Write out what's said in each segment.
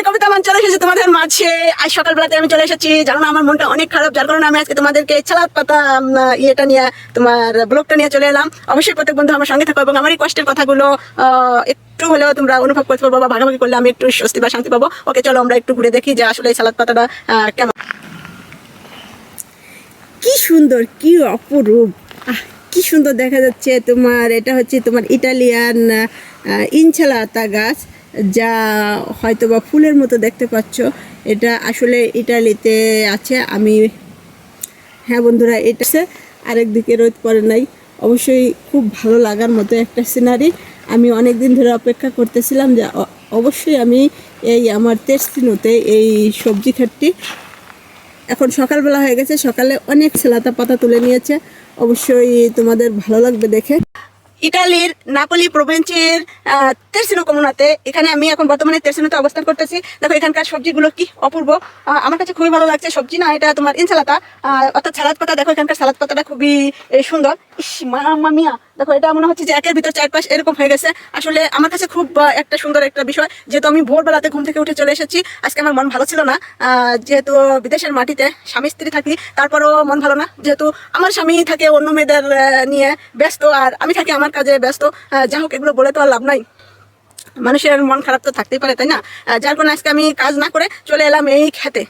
কবিতা মান চলে এসেছে তোমাদের মাঝে। আজ সকালবেলাতে আমি চলে এসেছি, জানো না আমার মনটা অনেক খারাপ, যার কারণে আমি আজকে তোমাদেরকে সালাদ পাতা ইয়েটা নিয়ে তোমার ব্লগটা নিয়ে চলে এলাম। অবশ্যই প্রত্যেক বন্ধু আমার সঙ্গে থাকো এবং আমার এই কষ্টের কথাগুলো একটু হলেও তোমরা অনুভব করতে পারবো বা ভাগাভাগি করলে আমি একটু স্বস্তি বা শান্তি পাবো। ওকে চলো আমরা একটু ঘুরে দেখি যে আসলে এই সালাদ পাতাটা কেমন। কি সুন্দর, কি অপরূপ, কি সুন্দর দেখা যাচ্ছে। তোমার এটা হচ্ছে তোমার ইটালিয়ান ইনসালাতা গাছ, যা হয়তো বা ফুলের মতো দেখতে পাচ্ছ। এটা আসলে ইটালিতে আছে। আমি হ্যাঁ বন্ধুরা, এটা আরেকদিকে রোদ পড়ে নাই। অবশ্যই খুব ভালো লাগার মতো একটা সিনারি। আমি অনেক দিন ধরে অপেক্ষা করতেছিলাম যে অবশ্যই আমি এই আমার তেস্তিনোতে এই সবজি ক্ষেতটি, এখন সকালবেলা হয়ে গেছে, সকালে অনেক সালাতা পাতা তুলে নিয়েছে। অবশ্যই তোমাদের ভালো লাগবে দেখে। ইটালির নাপোলি প্রভিন্সের তেরসিনো কমুনাতে, এখানে আমি এখন বর্তমানে তেরসিনোতে অবস্থান করতেছি। দেখো এখানকার সবজিগুলো কি অপূর্ব, আমার কাছে খুবই ভালো লাগছে। সবজি না, এটা তোমার ইনসালাতা অর্থাৎ সালাদ পাতা। দেখো এখানকার সালাদ পাতাটা খুবই সুন্দর। ইস মাম্মা মিয়া, দেখো এটা মনে হচ্ছে যে একের ভিতর 4-5 এরকম হয়ে গেছে। আসলে আমার কাছে খুব একটা সুন্দর একটা বিষয়, যেহেতু আমি ভোরবেলাতে ঘুম থেকে উঠে চলে এসেছি। আজকে আমার মন ভালো ছিল না, যেহেতু বিদেশের মাটিতে স্বামী স্ত্রী থাকি, তারপরও মন ভালো না, যেহেতু আমার স্বামী থাকে অন্য মেয়েদের নিয়ে ব্যস্ত আর আমি থাকি আমার কাজে ব্যস্ত। যা হোক, এগুলো বলে তো আর লাভ নাই, মানুষের মন খারাপ তো থাকতেই পারে, তাই না? যার কারণে আজকে আমি কাজ না করে চলে এলাম এই খেতে।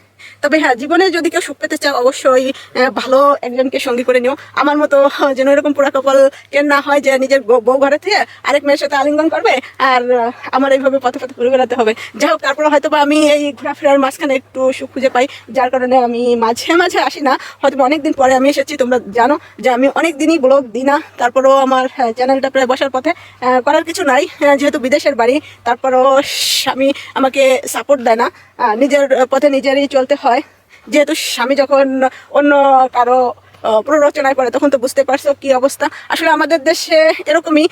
তবে হ্যাঁ, জীবনে যদি কেউ সুখ পেতে চাও অবশ্যই ভালো একজনকে সঙ্গী করে নিও। আমার মতো যেন এরকম পুরা কপাল কেন না হয় যে নিজের বউ ঘরে থেকে আরেক মেয়ের সাথে আলিঙ্গন করবে আর আমার এইভাবে পথে পথে ঘুরে বেড়াতে হবে। যাই হোক, তারপরে হয়তো বা আমি এই ঘোরাফেরার মাঝখানে একটু সুখ খুঁজে পাই, যার কারণে আমি মাঝে মাঝে আসি না। হয়তো অনেকদিন পরে আমি এসেছি। তোমরা জানো যে আমি অনেক দিনই ব্লগ দিই না, তারপরেও আমার চ্যানেলটা প্রায় বসার পথে। করার কিছু নাই, যেহেতু বিদেশের বাড়ি, তারপরও স্বামী আমাকে সাপোর্ট দেয় না। নিজের পথে নিজেরই চলতে হয়, যেহেতু স্বামী যখন অন্য কারো প্ররোচনায় পড়ে তখন তো বুঝতে পারছো কি অবস্থা। আসলে আমাদের দেশে এরকমই,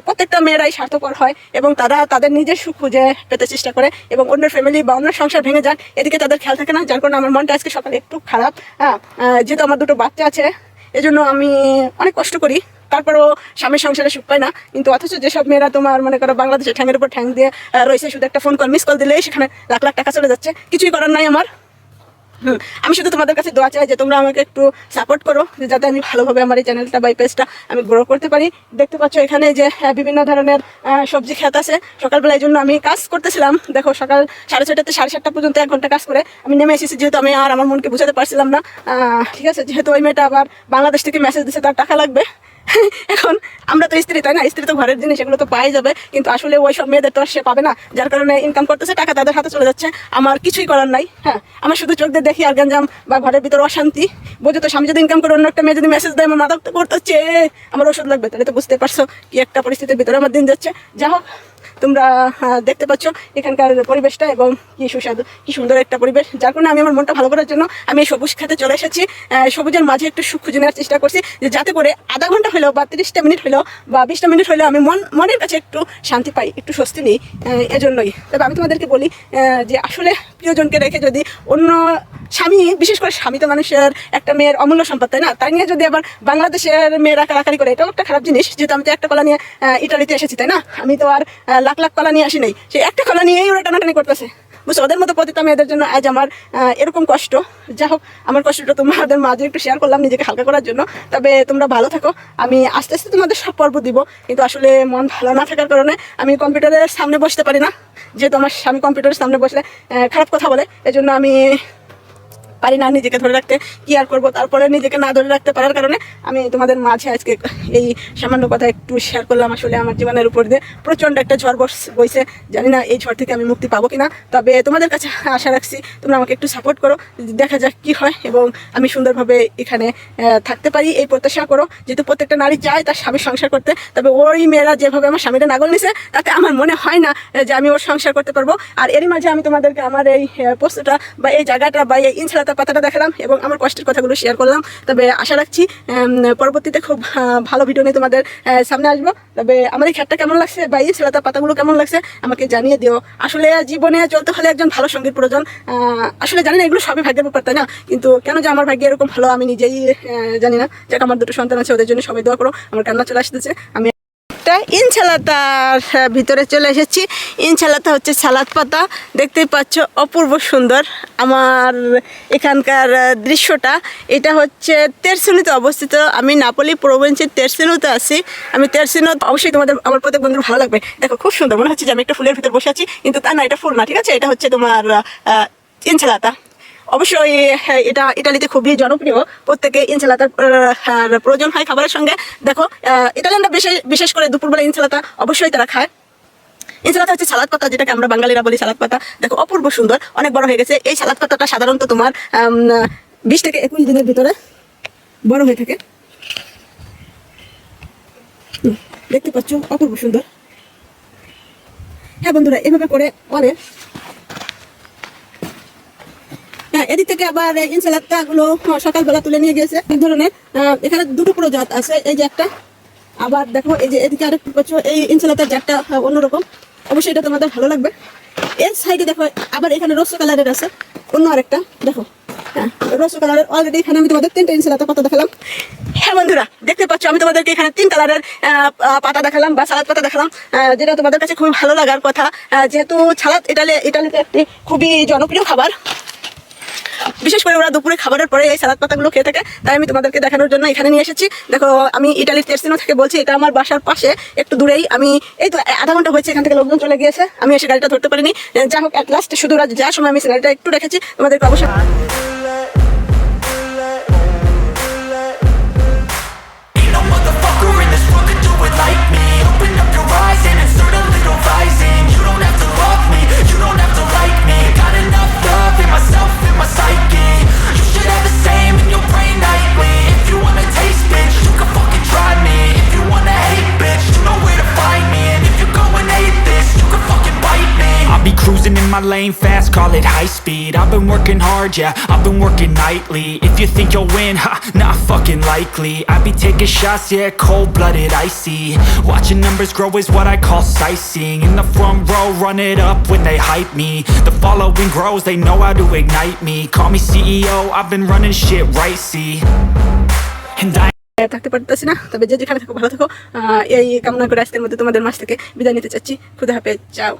প্রত্যেকটা মেয়েরাই স্বার্থপর হয় এবং তারা তাদের নিজের সুখ খুঁজে পেতে চেষ্টা করে এবং অন্যের ফ্যামিলি বা অন্যের সংসার ভেঙে যাক এদিকে তাদের খেয়াল থাকে না। যার কারণে আমার মনটা আজকে সকালে একটু খারাপ। যেহেতু আমার দুটো বাচ্চা আছে, এজন্য আমি অনেক কষ্ট করি, তারপরও স্বামীর সংসারে সুখ পায় না। কিন্তু অথচ যেসব মেয়েরা তোমার মনে করো বাংলাদেশে ঠ্যাঙের উপর ঠ্যাং দিয়ে রয়েছে, শুধু একটা ফোন কল মিস কল দিলেই সেখানে লাখ লাখ টাকা চলে যাচ্ছে, কিছুই করার নাই আমার। আমি শুধু তোমাদের কাছে দোয়া চাই যে তোমরা আমাকে একটু সাপোর্ট করো, যাতে আমি ভালোভাবে আমার এই চ্যানেলটা বা পেজটা আমি গ্রো করতে পারি। দেখতে পাচ্ছ এখানে যে বিভিন্ন ধরনের সবজি ক্ষেত আছে। সকালবেলা এই জন্য আমি কাজ করতেছিলাম। দেখো সকাল 6:30 থেকে 7:30 পর্যন্ত 1 ঘন্টা কাজ করে আমি নেমে এসেছি, যেহেতু আমি আর আমার মনকে বুঝাতে পারছিলাম না। ঠিক আছে, যেহেতু ওই মেয়েটা আবার বাংলাদেশ থেকে মেসেজ দিচ্ছে তার টাকা লাগবে। এখন আমরা তো স্ত্রী, তাই না? স্ত্রী তো ঘরের জিনিস, এগুলো তো পাই যাবে, কিন্তু আসলে ওই সব মেয়েদের তো সে পাবে না। যার কারণে ইনকাম করতেছে, টাকা তাদের হাতে চলে যাচ্ছে, আমার কিছুই করার নাই। হ্যাঁ, আমার শুধু চোখ দিয়ে দেখি আর গঞ্জাম বা ঘরের ভিতর অশান্তি। বোঝো তো, স্বামী যদি ইনকাম করে অন্য একটা মেয়ে যদি মেসেজ দেয় আমার মাথা করতেছে আমার ওষুধ লাগবে, তাহলে তো বুঝতে পারছো কি একটা পরিস্থিতির ভিতরে আমার দিন যাচ্ছে। যা হোক, তোমরা দেখতে পাচ্ছ এখানকার পরিবেশটা এবং কি সুস্বাদু, কি সুন্দর একটা পরিবেশ। যার কারণে আমি আমার মনটা ভালো করার জন্য আমি এই সবুজ খেতে চলে এসেছি। সবুজের মাঝে একটু সুখ খুঁজে নেওয়ার চেষ্টা করছি, যে যাতে করে আধা ঘন্টা হলেও বা 30টা মিনিট হলেও বা 20টা মিনিট হলেও আমি মনের কাছে একটু শান্তি পাই, একটু স্বস্তি নিই। এজন্যই তবে আমি তোমাদেরকে বলি যে আসলে প্রিয়জনকে রেখে যদি অন্য স্বামী, বিশেষ করে স্বামী তো মানুষের একটা মেয়ের অমূল্য সম্পদ, তাই না? তাই নিয়ে যদি আবার বাংলাদেশের মেয়েরা কারাকারি করে, এটাও একটা খারাপ জিনিস। যেহেতু আমি তো একটা কলা নিয়ে ইটালিতে এসেছি, তাই না? আমি তো আর লাখ লাখ কলা নিয়ে আসি নাই, সেই একটা কলা নিয়েই ওরা টানাটানি করতেছে, বুঝছো? ওদের মতো পতিতা মেয়েদের জন্য আজ আমার এরকম কষ্ট। যা হোক, আমার কষ্টটা তোমাদের মাঝে একটু শেয়ার করলাম নিজেকে হালকা করার জন্য। তবে তোমরা ভালো থাকো, আমি আস্তে আস্তে তোমাদের সব পর্ব দিব। কিন্তু আসলে মন ভালো না থাকার কারণে আমি কম্পিউটারের সামনে বসতে পারি না, যেহেতু আমার স্বামী কম্পিউটারের সামনে বসলে খারাপ কথা বলে। এজন্য আমি পারি না নিজেকে ধরে রাখতে। কি আর করবো, তারপরে নিজেকে না ধরে রাখতে পারার কারণে আমি তোমাদের মাঝে আজকে এই সামান্য কথা একটু শেয়ার করলাম। আসলে আমার জীবনের উপর দিয়ে প্রচণ্ড একটা ঝড় বইছে, জানি না এই ঝড় থেকে আমি মুক্তি পাবো কিনা। তবে তোমাদের কাছে আশা রাখছি তোমরা আমাকে একটু সাপোর্ট করো, দেখা যাক কি হয় এবং আমি সুন্দরভাবে এখানে থাকতে পারি, এই প্রত্যাশা করো। যেহেতু প্রত্যেকটা নারী চায় তার স্বামীর সংসার করতে, তবে ওই মেয়েরা যেভাবে আমার স্বামীরা নাগল নিছে, তাতে আমার মনে হয় না যে আমি ওর সংসার করতে পারবো। আর এরই মাঝে আমি তোমাদেরকে আমার এই পোস্টটা বা এই জায়গাটা বা এই ইনসালাতা পাতাটা দেখালাম এবং আমার কষ্টের কথাগুলো শেয়ার করলাম। তবে আশা রাখছি পরবর্তীতে খুব ভালো ভিডিও নিয়ে তোমাদের সামনে আসবো। তবে আমার এই খেতটা কেমন লাগছে বা এই ইনসালাতা পাতাগুলো কেমন লাগছে আমাকে জানিয়ে দিও। আসলে জীবনে চলতে হলে একজন ভালো সঙ্গীর প্রয়োজন। আসলে জানি না, এগুলো সবই ভাগ্যের ব্যাপার, তাই না? কিন্তু কেন যে আমার ভাগ্যে এরকম ভালো আমি নিজেই জানি না। যাক, আমার দুটো সন্তান আছে, ওদের জন্য সবাই দোয়া করো। আমার কান্না চলে আসতেছে, আমি একটা ইনশালাতার ভিতরে চলে এসেছি। ইনশালাতা হচ্ছে সালাদ পাতা, দেখতেই পাচ্ছ অপূর্ব সুন্দর। আমার এখানকার দৃশ্যটা এটা হচ্ছে তেরসিনোতে অবস্থিত। আমি নাপোলি প্রভিন্সের তেরসিনোতে আছি। আমি তেরসিনো অবশ্যই তোমাদের আমার প্রত্যেক বন্ধুর ভালো লাগবে। দেখো খুব সুন্দর, মনে হচ্ছে যে আমি একটা ফুলের ভিতরে বসে আছি, কিন্তু তা না, এটা ফুল না, ঠিক আছে, এটা হচ্ছে তোমার ইনশালাতা। অবশ্যই এটা ইটালিতে খুবই জনপ্রিয়, প্রত্যেকে ইনশালাতার প্রয়োজন হয় খাবারের সঙ্গে। দেখো ইটালিয়ানরা বিশেষ করে দুপুরবেলা ইনশালাতা অবশ্যই তারা খায়। ইনশালাতা হচ্ছে সালাদ পাতা, যেটাকে আমরা বাঙালিরা বলি সালাদ পাতা। দেখো অপূর্ব সুন্দর, অনেক বড় হয়ে গেছে। এই সালাদ পাতাটা সাধারণত তোমার 20 থেকে 21 দিনের ভিতরে বড় হয়ে থাকে। দেখতে পাচ্ছ অপূর্ব সুন্দর। হ্যাঁ বন্ধুরা, এভাবে করে অনেক এদিক থেকে আবার ইনশালাতা গুলো সকালবেলা তুলে নিয়ে গেছে। এক ধরনের এখানে দুটো প্রজাত আছে, এই যে একটা, আবার দেখো এই যে এদিকে আরেকটু পাচ্ছ। এই ইনশালাতার জাতটা অন্যরকম, অবশ্যই এটা তোমাদের ভালো লাগবে। এর সাইডে দেখো আবার এখানে রোস্ট কালারের আছে অন্য আরেকটা, দেখো রোস্ট কালারের। অলরেডি এখানে আমি তোমাদের 3টে ইনশালাতা পাতা দেখালাম। হ্যাঁ বন্ধুরা, দেখতে পাচ্ছ আমি তোমাদেরকে এখানে 3 কালারের পাতা দেখালাম বা সালাদ পাতা দেখালাম, যেটা তোমাদের কাছে খুবই ভালো লাগার কথা। যেহেতু সালাদ ইটালিতে একটি খুবই জনপ্রিয় খাবার, বিশেষ করে ওরা দুপুরে খাবারের পরে এই সালাদ পাতাগুলো খেয়ে থাকে, তাই আমি তোমাদেরকে দেখানোর জন্য এখানে নিয়ে এসেছি। দেখো আমি ইটালির তেরসিনো থেকে বলছি, এটা আমার বাসার পাশে একটু দূরেই। আমি এই তো আধা ঘন্টা হয়েছে এখান থেকে লোকজন চলে গিয়েছে, আমি এসে গাড়িটা ধরতে পারিনি। যা হোক, অ্যাট লাস্ট শুধু যাওয়ার সময় আমি গাড়িটা একটু রেখেছি, তোমাদেরকে অবশ্যই cruising in my lane fast, call it high speed. I've been working hard, yeah, I've been working nightly. If you think you'll win, ha, not fucking likely. I be taking shots, yeah, cold-blooded, icy. Watching numbers grow is what I call sightseeing. In the front row, run it up when they hype me. The following grows, they know how to ignite me. Call me CEO, I've been running shit right, see. And I থাকতে পারতেছি না, তবে যে যেখানে থাকো ভালো থাকো, এই কামনা করে আজকের মধ্যে তোমাদের মাঝ থেকে বিদায় নিতে চাচ্ছি। খুদা হাফেজ, চাও।